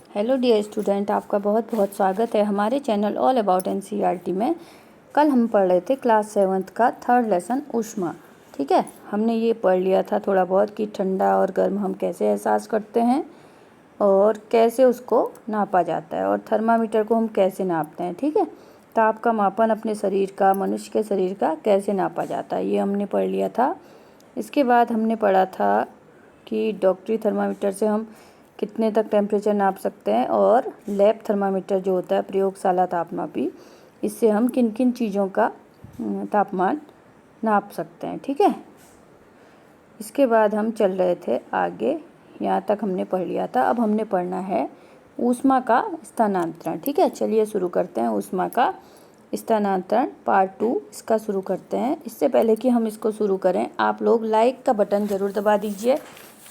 Hello dear student, आपका बहुत बहुत स्वागत है हमारे चैनल ऑल अबाउट एनसीईआरटी में। कल हम पढ़ रहे थे क्लास 7th का 3rd लेसन ऊष्मा। ठीक है, हमने ये पढ़ लिया था थोड़ा बहुत कि ठंडा और गर्म हम कैसे एहसास करते हैं और कैसे उसको नापा जाता है, और थर्मामीटर को हम कैसे नापते हैं। ठीक है, ताप का मापन अपने शरीर का, मनुष्य के शरीर का कैसे नापा जाता है, ये हमने पढ़ लिया था। इसके बाद हमने पढ़ा था कि डॉक्टरी थर्मामीटर से हम कितने तक टेम्परेचर नाप सकते हैं, और लैब थर्मामीटर जो होता है प्रयोगशाला तापमापी, इससे हम किन किन चीज़ों का तापमान नाप सकते हैं। ठीक है, इसके बाद हम चल रहे थे आगे, यहाँ तक हमने पढ़ लिया था। अब हमने पढ़ना है ऊष्मा का स्थानांतरण। ठीक है, चलिए शुरू करते हैं। ऊष्मा का स्थानांतरण पार्ट 2 इसका शुरू करते हैं। इससे पहले कि हम इसको शुरू करें, आप लोग लाइक का बटन ज़रूर दबा दीजिए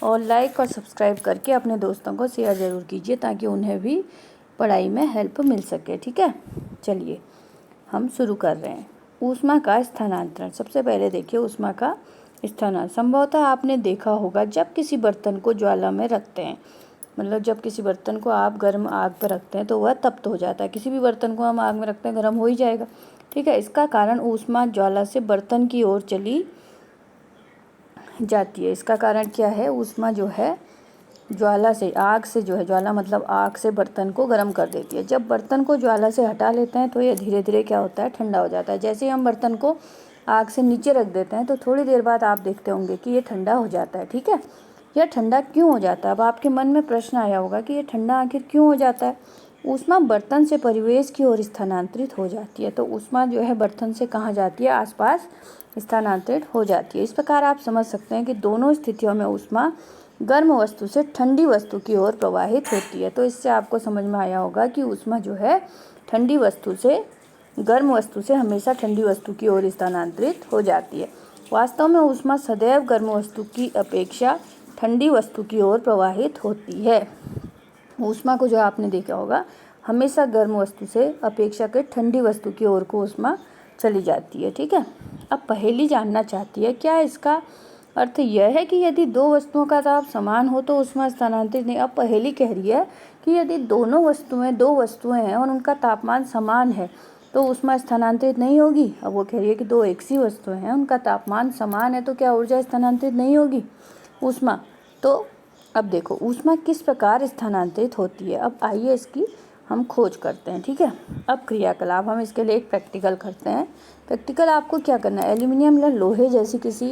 और लाइक और सब्सक्राइब करके अपने दोस्तों को शेयर ज़रूर कीजिए ताकि उन्हें भी पढ़ाई में हेल्प मिल सके। ठीक है, चलिए हम शुरू कर रहे हैं। ऊष्मा का स्थानांतरण। सबसे पहले देखिए ऊष्मा का स्थानांतरण। संभवतः आपने देखा होगा जब किसी बर्तन को ज्वाला में रखते हैं, मतलब जब किसी बर्तन को आप गर्म आग पर रखते हैं तो वह तप्त हो जाता है। किसी भी बर्तन को हम आग में रखते हैं गर्म हो ही जाएगा। ठीक है, इसका कारण ऊष्मा ज्वाला से बर्तन की ओर चली जाती है। इसका कारण क्या है? ऊष्मा जो है ज्वाला से, आग से जो है, ज्वाला मतलब आग से बर्तन को गर्म कर देती है। जब बर्तन को ज्वाला से हटा लेते हैं तो यह धीरे धीरे क्या होता है? ठंडा हो जाता है। जैसे ही हम बर्तन को आग से नीचे रख देते हैं तो थोड़ी देर बाद आप देखते होंगे कि ये ठंडा हो जाता है। ठीक है, यह ठंडा क्यों हो जाता है? अब आपके मन में प्रश्न आया होगा कि ये ठंडा आखिर क्यों हो जाता है? ऊष्मा बर्तन से परिवेश की ओर स्थानांतरित हो जाती है। तो ऊष्मा जो है बर्तन से कहाँ जाती है? आसपास स्थानांतरित हो जाती है। इस प्रकार आप समझ सकते हैं कि दोनों स्थितियों में ऊष्मा गर्म वस्तु से ठंडी वस्तु की ओर प्रवाहित होती है। तो इससे आपको समझ में आया होगा कि ऊष्मा जो है ठंडी वस्तु से, गर्म वस्तु से हमेशा ठंडी वस्तु की ओर स्थानांतरित हो जाती है। वास्तव में ऊष्मा सदैव गर्म वस्तु की अपेक्षा ठंडी वस्तु की ओर प्रवाहित होती है। ऊष्मा को जो आपने देखा होगा हमेशा गर्म वस्तु से अपेक्षाकृत ठंडी वस्तु की ओर को ऊष्मा चली जाती है। ठीक है, अब पहेली जानना चाहती है, क्या इसका अर्थ यह है कि यदि दो वस्तुओं का ताप समान हो तो ऊष्मा स्थानांतरित नहीं? अब पहेली कह रही है कि यदि दो वस्तुएं हैं और उनका तापमान समान है तो ऊष्मा स्थानांतरित नहीं होगी। अब वो कह रही है कि दो एक सी वस्तुएं हैं, उनका तापमान समान है, तो क्या ऊर्जा स्थानांतरित नहीं होगी? ऊष्मा। तो अब देखो ऊष्मा किस प्रकार स्थानांतरित होती है। अब आइए इसकी हम खोज करते हैं। ठीक है, अब क्रियाकलाप, हम इसके लिए एक प्रैक्टिकल करते हैं। प्रैक्टिकल आपको क्या करना है? एल्यूमिनियम या लोहे जैसी किसी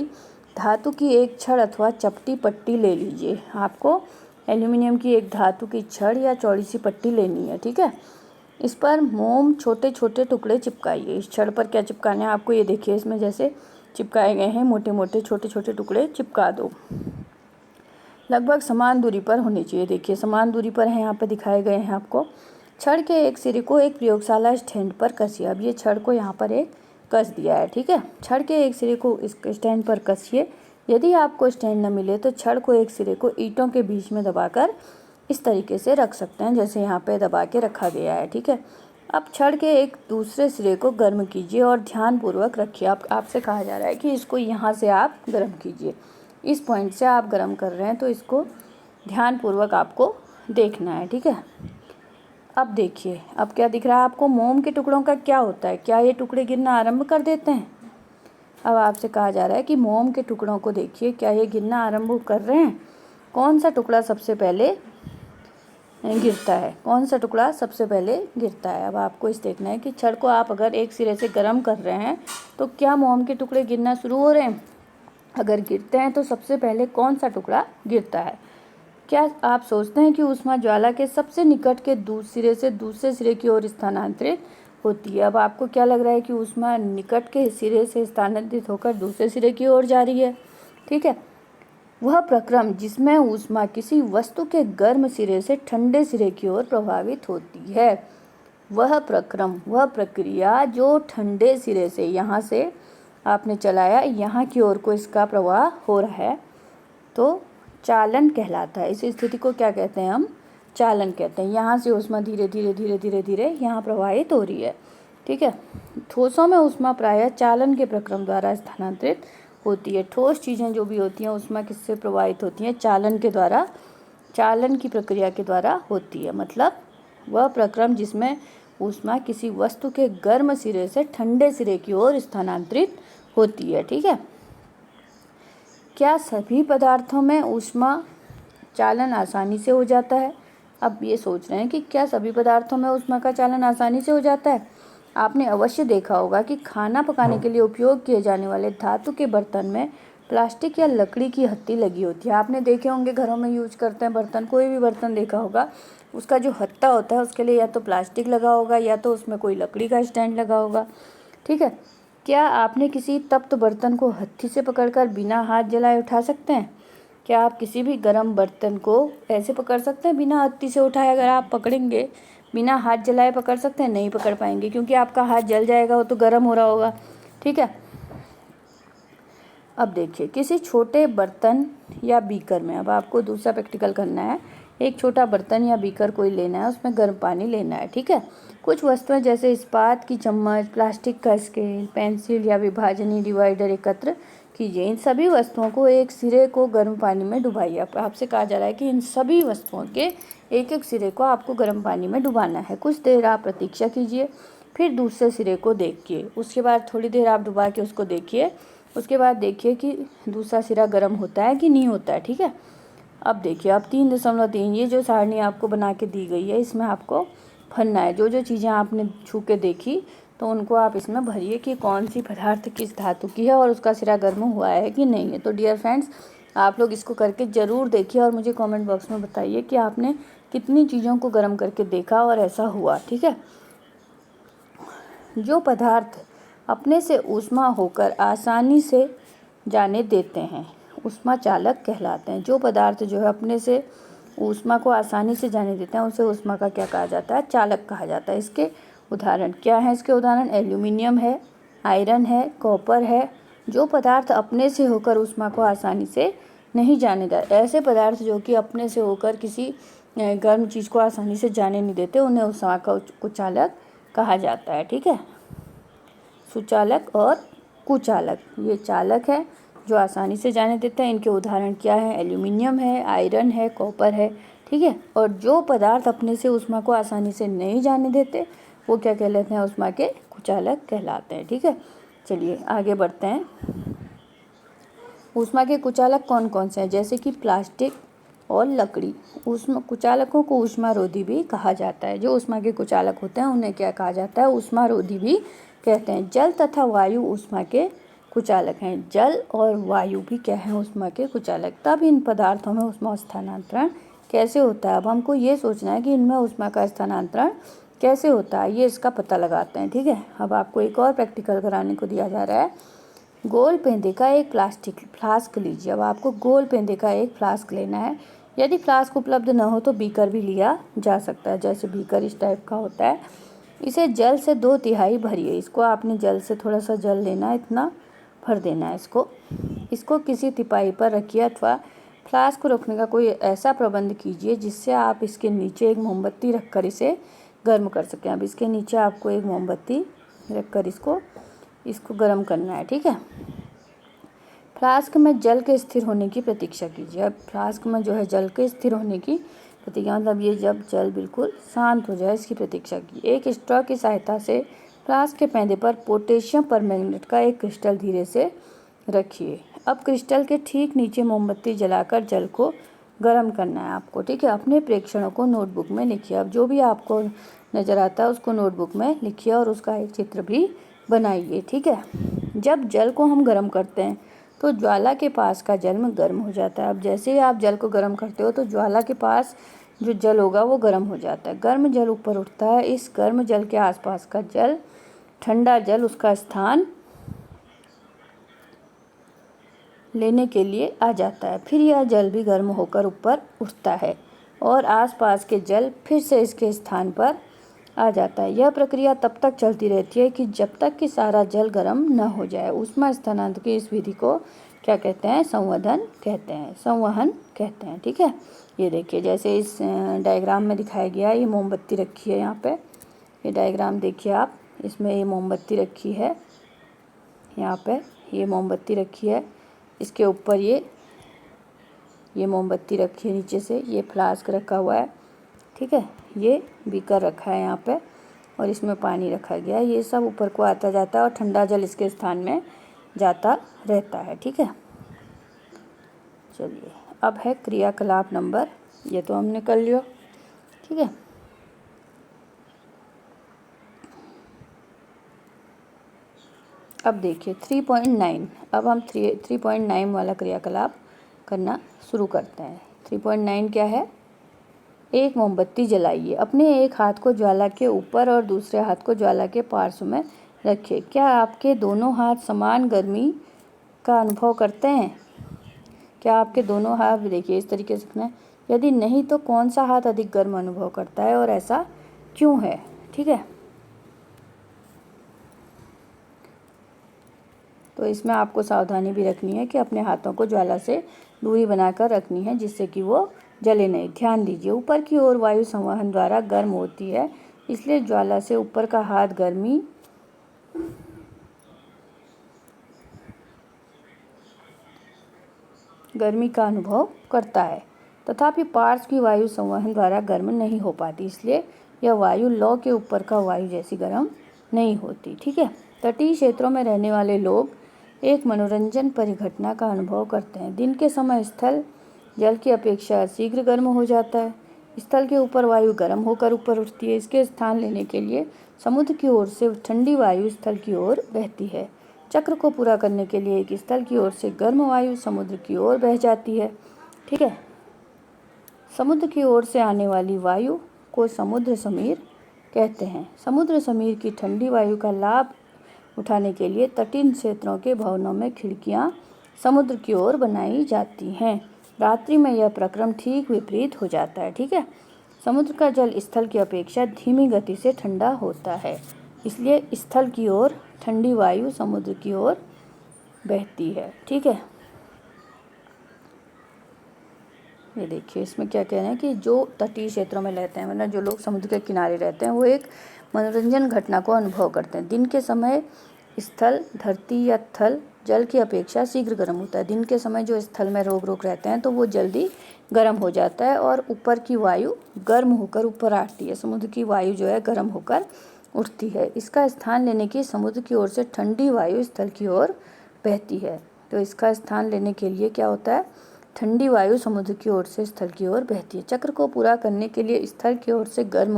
धातु की एक छड़ अथवा चपटी पट्टी ले लीजिए। आपको एल्यूमिनियम की एक धातु की छड़ या चौड़ी सी पट्टी लेनी है। ठीक है, इस पर मोम छोटे छोटे टुकड़े चिपकाइए। इस छड़ पर क्या चिपकाना है आपको, ये देखिए इसमें जैसे चिपकाए गए हैं, मोटे मोटे छोटे छोटे टुकड़े चिपका दो। लगभग समान दूरी पर होने चाहिए। देखिए समान दूरी पर है, यहाँ पे दिखाए गए हैं आपको। छड़ के एक सिरे को एक प्रयोगशाला स्टैंड पर कसिए। अब ये छड़ को यहाँ पर एक कस दिया है। ठीक है, छड़ के एक सिरे को इस स्टैंड पर कसिए। यदि आपको स्टैंड न मिले तो छड़ को एक सिरे को ईंटों के बीच में दबाकर इस तरीके से रख सकते हैं जैसे यहाँ पे दबा के रखा गया है। ठीक है, अब छड़ के एक दूसरे सिरे को गर्म कीजिए और ध्यानपूर्वक रखिए। आपसे कहा जा रहा है कि इसको यहाँ से आप गर्म कीजिए। इस पॉइंट से आप गर्म कर रहे हैं तो इसको ध्यानपूर्वक आपको देखना है। ठीक है, अब देखिए अब क्या दिख रहा है आपको? मोम के टुकड़ों का क्या होता है? क्या ये टुकड़े गिरना आरंभ कर देते हैं? अब आपसे कहा जा रहा है कि मोम के टुकड़ों को देखिए, क्या ये गिरना आरंभ कर रहे हैं? कौन सा टुकड़ा सबसे पहले गिरता है? कौन सा टुकड़ा सबसे पहले गिरता है? अब आपको इस देखना है कि छड़ को आप अगर एक सिरे से गर्म कर रहे हैं तो क्या मोम के टुकड़े गिरना शुरू हो रहे हैं? अगर गिरते हैं तो सबसे पहले कौन सा टुकड़ा गिरता है? क्या आप सोचते हैं कि ऊष्मा ज्वाला के सबसे निकट के सिरे से दूसरे सिरे की ओर स्थानांतरित होती है? अब आपको क्या लग रहा है कि ऊष्मा निकट के सिरे से स्थानांतरित होकर दूसरे सिरे की ओर जा रही है। ठीक है, वह प्रक्रम जिसमें ऊष्मा किसी वस्तु के गर्म सिरे से ठंडे सिरे की ओर प्रभावित होती है, वह प्रक्रम, वह प्रक्रिया जो ठंडे सिरे से, यहाँ से आपने चलाया, यहाँ की ओर को इसका प्रवाह हो रहा है, तो चालन कहलाता है। इस स्थिति को क्या कहते हैं? हम चालन कहते हैं। यहाँ से ऊष्मा धीरे धीरे धीरे धीरे धीरे यहाँ प्रवाहित हो रही है। ठीक है, ठोसों में ऊष्मा प्रायः चालन के प्रक्रम द्वारा स्थानांतरित होती है। ठोस चीज़ें जो भी होती हैं ऊष्मा किससे प्रवाहित होती हैं? चालन के द्वारा चालन की प्रक्रिया के द्वारा होती है। मतलब वह प्रक्रम जिसमें ऊष्मा किसी वस्तु के गर्म सिरे से ठंडे सिरे की ओर स्थानांतरित होती है। ठीक है। क्या सभी पदार्थों में ऊष्मा चालन आसानी से हो जाता है? अब ये सोच रहे हैं कि क्या सभी पदार्थों में ऊष्मा का चालन आसानी से हो जाता है? आपने अवश्य देखा होगा कि खाना पकाने के लिए उपयोग किए जाने वाले धातु के बर्तन में प्लास्टिक या लकड़ी की हत्ती लगी होती है। आपने देखे होंगे, घरों में यूज करते हैं बर्तन, कोई भी बर्तन देखा होगा, उसका जो हत्ता होता है उसके लिए या तो प्लास्टिक लगा होगा या तो उसमें कोई लकड़ी का स्टैंड लगा होगा। ठीक है। क्या आपने किसी तप्त बर्तन को हत्थी से पकड़कर बिना हाथ जलाए उठा सकते हैं? क्या आप किसी भी गर्म बर्तन को ऐसे पकड़ सकते हैं बिना हत्थी से उठाए? अगर आप पकड़ेंगे बिना हाथ जलाए पकड़ सकते हैं? नहीं पकड़ पाएंगे, क्योंकि आपका हाथ जल जाएगा, वो तो गर्म हो रहा होगा। ठीक है। अब देखिए, किसी छोटे बर्तन या बीकर में, अब आपको दूसरा प्रैक्टिकल करना है। एक छोटा बर्तन या बीकर कोई लेना है, उसमें गर्म पानी लेना है। ठीक है। कुछ वस्तुएं जैसे इस्पात की चम्मच, प्लास्टिक का स्केल, पेंसिल या विभाजनी डिवाइडर एकत्र कीजिए। इन सभी वस्तुओं को एक सिरे को गर्म पानी में डुबाइए। आपसे कहा जा रहा है कि इन सभी वस्तुओं के एक एक सिरे को आपको गर्म पानी में डुबाना है। कुछ देर आप प्रतीक्षा कीजिए, फिर दूसरे सिरे को देखिए। उसके बाद थोड़ी देर आप डुबा के उसको देखिए। उसके बाद देखिए कि दूसरा सिरा गर्म होता है कि नहीं होता है। ठीक है। अब देखिए, अब 3.3 ये जो सारणी आपको बना के दी गई है, इसमें आपको भरना है। जो जो चीज़ें आपने छू के देखी तो उनको आप इसमें भरिए कि कौन सी पदार्थ किस धातु की है और उसका सिरा गर्म हुआ है कि नहीं है। तो डियर फ्रेंड्स, आप लोग इसको करके ज़रूर देखिए और मुझे कमेंट बॉक्स में बताइए कि आपने कितनी चीज़ों को गर्म करके देखा और ऐसा हुआ। ठीक है। जो पदार्थ अपने से ऊष्मा होकर आसानी से जाने देते हैं ऊष्मा चालक कहलाते हैं। जो पदार्थ जो है अपने से ऊष्मा को आसानी से जाने देते हैं उसे ऊष्मा का क्या कहा जाता है? चालक कहा जाता है। इसके उदाहरण क्या हैं? इसके उदाहरण एल्यूमिनियम है, आयरन है, कॉपर है। जो पदार्थ अपने से होकर ऊष्मा को आसानी से नहीं जाने देते, ऐसे पदार्थ जो कि अपने से होकर किसी गर्म चीज़ को आसानी से जाने नहीं देते, उन्हें ऊष्मा का कुचालक कहा जाता है। ठीक है। सुचालक और कुचालक, ये चालक है जो आसानी से जाने देते हैं। इनके उदाहरण क्या हैं? एल्यूमिनियम है, आयरन है, कॉपर है। ठीक है। और जो पदार्थ अपने से ऊष्मा को आसानी से नहीं जाने देते वो क्या कहलाते हैं? ऊष्मा के कुचालक कहलाते हैं। ठीक है। चलिए आगे बढ़ते हैं। ऊष्मा के कुचालक कौन कौन से हैं? जैसे कि प्लास्टिक और लकड़ी। ऊष्मा कुचालकों को ऊष्मारोधी भी कहा जाता है। जो ऊष्मा के कुचालक होते हैं उन्हें क्या कहा जाता है? ऊष्मारोधी भी कहते हैं। जल तथा वायु ऊष्मा के कुचालक हैं। जल और वायु भी क्या है? ऊष्मा के कुचालक। तब इन पदार्थों में ऊष्मा स्थानांतरण कैसे होता है? अब हमको ये सोचना है कि इनमें ऊष्मा का स्थानांतरण कैसे होता है, ये इसका पता लगाते हैं। ठीक है। अब आपको एक और प्रैक्टिकल कराने को दिया जा रहा है। गोल पेंदे का एक प्लास्टिक फ्लास्क लीजिए। अब आपको गोल पेंदे का एक फ्लास्क लेना है। यदि फ्लास्क उपलब्ध न हो तो बीकर भी लिया जा सकता है। जैसे बीकर इस टाइप का होता है। इसे जल से 2/3 भरिए। इसको आपने जल से थोड़ा सा जल लेना है, इतना भर देना है इसको किसी तिपाई पर रखिए अथवा फ्लास्क को रखने का कोई ऐसा प्रबंध कीजिए जिससे आप इसके नीचे एक मोमबत्ती रखकर इसे गर्म कर सकें। अब इसके नीचे आपको एक मोमबत्ती रखकर इसको गर्म करना है। ठीक है। फ्लास्क में जल के स्थिर होने की प्रतीक्षा कीजिए। अब फ्लास्क में जो है जल के स्थिर होने की प्रतीक्षा, मतलब ये जब जल बिल्कुल शांत हो जाए इसकी प्रतीक्षा कीजिए। एक स्ट्रॉ की सहायता से फ्लास्क के पैंदे पर पोटेशियम परमैंगनेट का एक क्रिस्टल धीरे से रखिए। अब क्रिस्टल के ठीक नीचे मोमबत्ती जलाकर जल को गर्म करना है आपको। ठीक है। अपने प्रेक्षणों को नोटबुक में लिखिए। अब जो भी आपको नज़र आता है उसको नोटबुक में लिखिए और उसका एक चित्र भी बनाइए। ठीक है। जब जल को हम गर्म करते हैं तो ज्वाला के पास का जल में गर्म हो जाता है। अब जैसे ही आप जल को गर्म करते हो तो ज्वाला के पास जो जल होगा वो गर्म हो जाता है। गर्म जल ऊपर उठता है। इस गर्म जल के आसपास का जल ठंडा जल उसका स्थान लेने के लिए आ जाता है। फिर यह जल भी गर्म होकर ऊपर उठता है और आसपास के जल फिर से इसके स्थान पर आ जाता है। यह प्रक्रिया तब तक चलती रहती है कि जब तक कि सारा जल गर्म न हो जाए। ऊष्मा स्थानांतरण की इस विधि को क्या कहते हैं? संवहन कहते हैं। ठीक है। ये देखिए, जैसे इस डायग्राम में दिखाया गया है, ये मोमबत्ती रखी है यहाँ पे। ये डायग्राम देखिए आप, इसमें ये मोमबत्ती रखी है, यहाँ पे ये मोमबत्ती रखी है। इसके ऊपर ये ये मोमबत्ती रखी है नीचे से, ये फ्लास्क रखा हुआ है, ठीक है, ये बीकर रखा है यहाँ पे और इसमें पानी रखा गया है। ये सब ऊपर को आता जाता है और ठंडा जल इसके स्थान में जाता रहता है, ठीक है। चलिए अब है क्रियाकलाप नंबर, ये तो हमने कर लिया, ठीक है। अब देखिए 3.9, अब हम 3.9 वाला क्रियाकलाप करना शुरू करते हैं। 3.9 क्या है? एक मोमबत्ती जलाइए, अपने एक हाथ को ज्वाला के ऊपर और दूसरे हाथ को ज्वाला के पार्श्व में रखिए। क्या आपके दोनों हाथ समान गर्मी का अनुभव करते हैं? क्या आपके दोनों हाथ, देखिए इस तरीके से रखना है, यदि नहीं तो कौन सा हाथ अधिक गर्म अनुभव करता है और ऐसा क्यों है, ठीक है। तो इसमें आपको सावधानी भी रखनी है कि अपने हाथों को ज्वाला से दूरी बनाकर रखनी है जिससे कि वो जले नहीं। ध्यान दीजिए, ऊपर की ओर वायु संवहन द्वारा गर्म होती है, इसलिए ज्वाला से ऊपर का हाथ गर्मी का अनुभव करता है, तथापि पार्श्व की वायु संवहन द्वारा गर्म नहीं हो पाती, इसलिए यह वायु लौ के ऊपर का वायु जैसी गर्म नहीं होती, ठीक है। तटीय क्षेत्रों में रहने वाले लोग एक मनोरंजन परिघटना का अनुभव करते हैं। दिन के समय स्थल जल की अपेक्षा शीघ्र गर्म हो जाता है। स्थल के ऊपर वायु गर्म होकर ऊपर उठती है। इसके स्थान लेने के लिए समुद्र की ओर से ठंडी वायु स्थल की ओर बहती है। चक्र को पूरा करने के लिए एक स्थल की ओर से गर्म वायु समुद्र की ओर बह जाती है, ठीक है। समुद्र की ओर से आने वाली वायु को समुद्र समीर कहते हैं। समुद्र समीर की ठंडी वायु का लाभ उठाने के लिए तटीय क्षेत्रों के भवनों में खिड़कियां समुद्र की ओर बनाई जाती हैं। रात्रि में यह प्रक्रम ठीक विपरीत हो जाता है, ठीक है। समुद्र का जल स्थल की अपेक्षा धीमी गति से ठंडा होता है, इसलिए स्थल की ओर ठंडी वायु समुद्र की ओर बहती है, ठीक है। ये देखिए इसमें क्या कह रहे हैं कि जो तटीय क्षेत्रों में रहते हैं, मतलब जो लोग समुद्र के किनारे रहते हैं, वो एक मनोरंजन घटना को अनुभव करते हैं। दिन के समय स्थल धरती या थल जल की अपेक्षा शीघ्र गर्म होता है। दिन के समय जो स्थल में रोक रहते हैं तो वो जल्दी गर्म हो जाता है और ऊपर की वायु गर्म होकर ऊपर आती है। समुद्र की वायु जो है गर्म होकर उठती है। इसका स्थान लेने की समुद्र की ओर से ठंडी वायु स्थल की ओर बहती है। तो इसका स्थान लेने के लिए क्या होता है? ठंडी वायु समुद्र की ओर से स्थल की ओर बहती है। चक्र को पूरा करने के लिए स्थल की ओर से गर्म